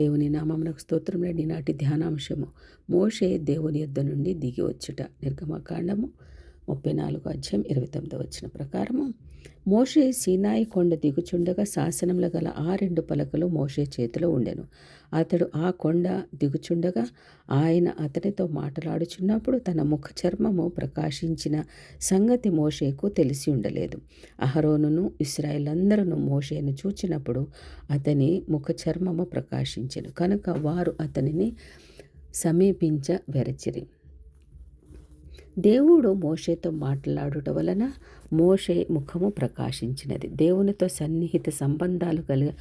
దేవుని నామమునకు స్తోత్రములు. నాటి ధ్యానాంశము మోషే దేవుని యొద్ద నుండి దిగి వచ్చుట. నిర్గమకాండము 34:29 ప్రకారము మోషే సీనాయి కొండ దిగుచుండగా శాసనములు గల ఆ 2 పలకలు మోషే చేతిలో ఉండెను. అతడు ఆ కొండ దిగుచుండగా ఆయన అతనితో మాట్లాడుచున్నప్పుడు తన ముఖ చర్మము ప్రకాశించిన సంగతి మోషేకు తెలిసి ఉండలేదు. అహరోనును ఇశ్రాయేలందరూ మోషేను చూచినప్పుడు అతని ముఖ చర్మము ప్రకాశించెను కనుక వారు అతనిని సమీపించవెరచిరి. దేవుడు మోషేతో మాట్లాడుట వలన మోషే ముఖము ప్రకాశించినది. దేవునితో సన్నిహిత సంబంధాలు కలిగి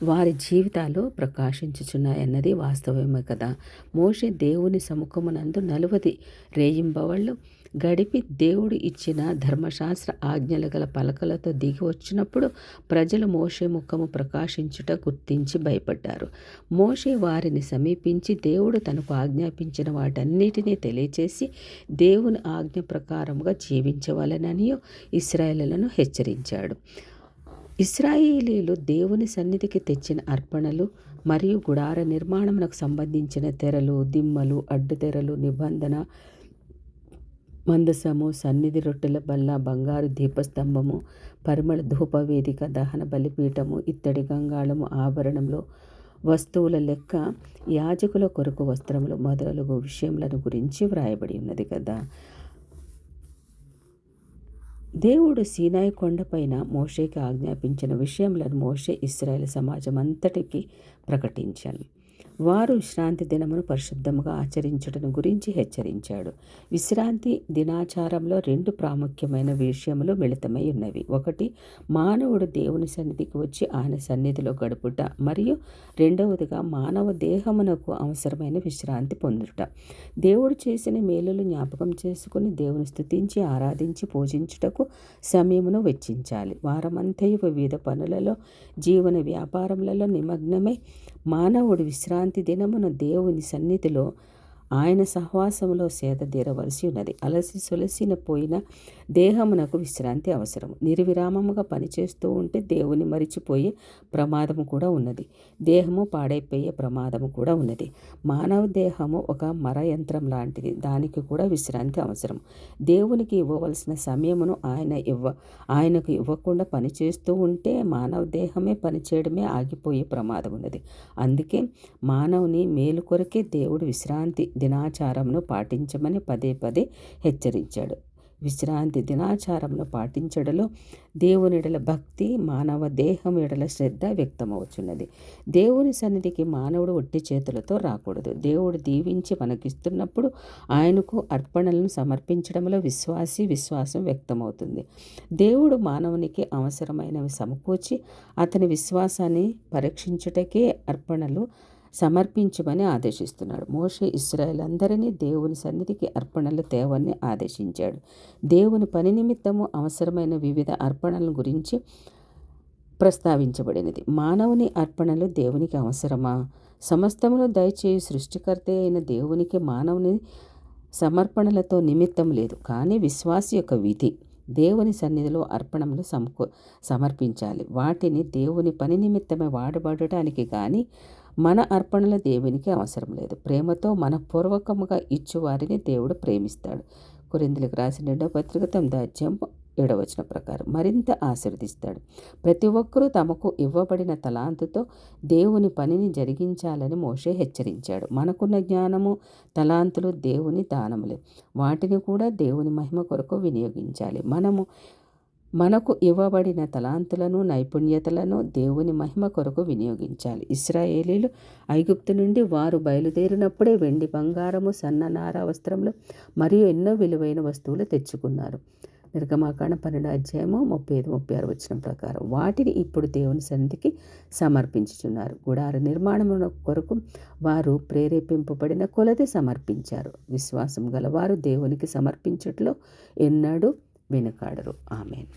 వారి జీవితాలు ప్రకాశించుచున్నాయన్నది వాస్తవమే కదా. మోషే దేవుని సముఖమునందు 40 రేయింబవళ్ళు గడిపి దేవుడు ఇచ్చిన ధర్మశాస్త్ర ఆజ్ఞలు గల పలకలతో దిగి వచ్చినప్పుడు ప్రజలు మోషే ముఖము ప్రకాశించుట గుర్తించి భయపడ్డారు. మోషే వారిని సమీపించి దేవుడు తనకు ఆజ్ఞాపించిన వాటన్నిటినీ తెలియచేసి దేవుని ఆజ్ఞ ప్రకారముగా జీవించవలనని ఇశ్రాయేలులను హెచ్చరించాడు. ఇశ్రాయేలీలు దేవుని సన్నిధికి తెచ్చిన అర్పణలు మరియు గుడార నిర్మాణమునకు సంబంధించిన తెరలు, దిమ్మలు, అడ్డు తెరలు, నిబంధన మందసము, సన్నిధి రొట్టెల బల్ల, బంగారు దీపస్తంభము, పరిమళ ధూపవేదిక, దహన బలిపీఠము, ఇత్తడి గంగాళము, ఆభరణంలో వస్తువుల లెక్క, యాజకుల కొరకు వస్త్రములు మొదలగు విషయములను గురించి వ్రాయబడి ఉన్నది కదా. దేవుడు సీనాయి కొండపైన మోషేకి ఆజ్ఞాపించిన విషయములను మోషే ఇశ్రాయేలు సమాజం అంతటికి ప్రకటించాను. వారు విశ్రాంతి దినమును పరిశుద్ధముగా ఆచరించడం గురించి హెచ్చరించాడు. విశ్రాంతి దినాచారంలో 2 ప్రాముఖ్యమైన విషయములు మిళితమై ఉన్నవి. ఒకటి, మానవుడు దేవుని సన్నిధికి వచ్చి ఆయన సన్నిధిలో గడుపుట, మరియు రెండవదిగా మానవ దేహమునకు అవసరమైన విశ్రాంతి పొందుట. దేవుడు చేసిన మేలులు జ్ఞాపకం చేసుకుని దేవుని స్తుతించి ఆరాధించి పూజించుటకు సమయమును వెచ్చించాలి. వారమంతయు వివిధ పనులలో, జీవన వ్యాపారములలో నిమగ్నమై మానవుడు విశ్రాంతి దినమున దేవుని సన్నిధిలో ఆయన సహవాసములో సేదతీరవలసి ఉన్నది. అలసి సొలసిన పోయిన దేహమునకు విశ్రాంతి అవసరం. నిర్విరామముగా పనిచేస్తూ ఉంటే దేవుని మరిచిపోయే ప్రమాదము కూడా ఉన్నది. దేహము పాడైపోయే ప్రమాదము కూడా ఉన్నది. మానవ దేహము ఒక మర యంత్రం లాంటిది. దానికి కూడా విశ్రాంతి అవసరం. దేవునికి ఇవ్వవలసిన సమయమును ఆయనకు ఇవ్వకుండా పనిచేస్తూ ఉంటే మానవ దేహమే పనిచేయడమే ఆగిపోయే ప్రమాదం ఉన్నది. అందుకే మానవుని మేలు కొరకే దేవుడు విశ్రాంతి దినాచారమును పాటించమని పదే పదే హెచ్చరించాడు. విశ్రాంతి దినాచారమును పాటించడంలో దేవుని ఎడల భక్తి, మానవ దేహం ఎడల శ్రద్ధ వ్యక్తమవుతున్నది. దేవుని సన్నిధికి మానవుడు ఒట్టి చేతులతో రాకూడదు. దేవుడు దీవించి మనకిస్తున్నప్పుడు ఆయనకు అర్పణలను సమర్పించడంలో విశ్వాసం వ్యక్తమవుతుంది. దేవుడు మానవునికి అవసరమైనవి సమకూర్చి అతని విశ్వాసాన్ని పరీక్షించుటకే అర్పణలు సమర్పించమని ఆదేశిస్తున్నాడు. మోషే ఇశ్రాయేలందరినీ దేవుని సన్నిధికి అర్పణలు తేవని ఆదేశించాడు. దేవుని పని నిమిత్తము అవసరమైన వివిధ అర్పణల గురించి ప్రస్తావించబడినది. మానవుని అర్పణలు దేవునికి అవసరమా? సమస్తమును దయచేసి సృష్టికర్త అయిన దేవునికి మానవుని సమర్పణలతో నిమిత్తం లేదు. కానీ విశ్వాసి యొక్క విధి దేవుని సన్నిధిలో అర్పణలు సమర్పించాలి. వాటిని దేవుని పని నిమిత్తమే వాడబడటానికి కానీ మన అర్పణలు దేవునికి అవసరం లేదు. ప్రేమతో మనపూర్వకముగా ఇచ్చువారిని దేవుడు ప్రేమిస్తాడు. కొరింథీయులకు రాసిన 2వ పత్రిక 9:7 ప్రకారం మరింత ఆశీర్వదిస్తాడు. ప్రతి ఒక్కరూ తమకు ఇవ్వబడిన తలాంతుతో దేవుని పనిని జరిగించాలని మోషే హెచ్చరించాడు. మనకున్న జ్ఞానము, తలాంతులు దేవుని దానములే. వాటిని కూడా దేవుని మహిమ కొరకు వినియోగించాలి. మనకు ఇవ్వబడిన తలాంతులను, నైపుణ్యతలను దేవుని మహిమ కొరకు వినియోగించాలి. ఇశ్రాయేలీలు ఐగుప్తు నుండి వారు బయలుదేరినప్పుడే వెండి, బంగారము, సన్ననార వస్త్రములు మరియు ఎన్నో విలువైన వస్తువులు తెచ్చుకున్నారు. నిర్గమకాండం 12:35-36 ప్రకారం వాటిని ఇప్పుడు దేవుని సన్నిధికి సమర్పించుచున్నారు. గుడార నిర్మాణం కొరకు వారు ప్రేరేపింపబడిన కొలది సమర్పించారు. విశ్వాసం గలవారు దేవునికి సమర్పించట్లో ఎన్నడూ వెనుకాడరు. ఆమేన్.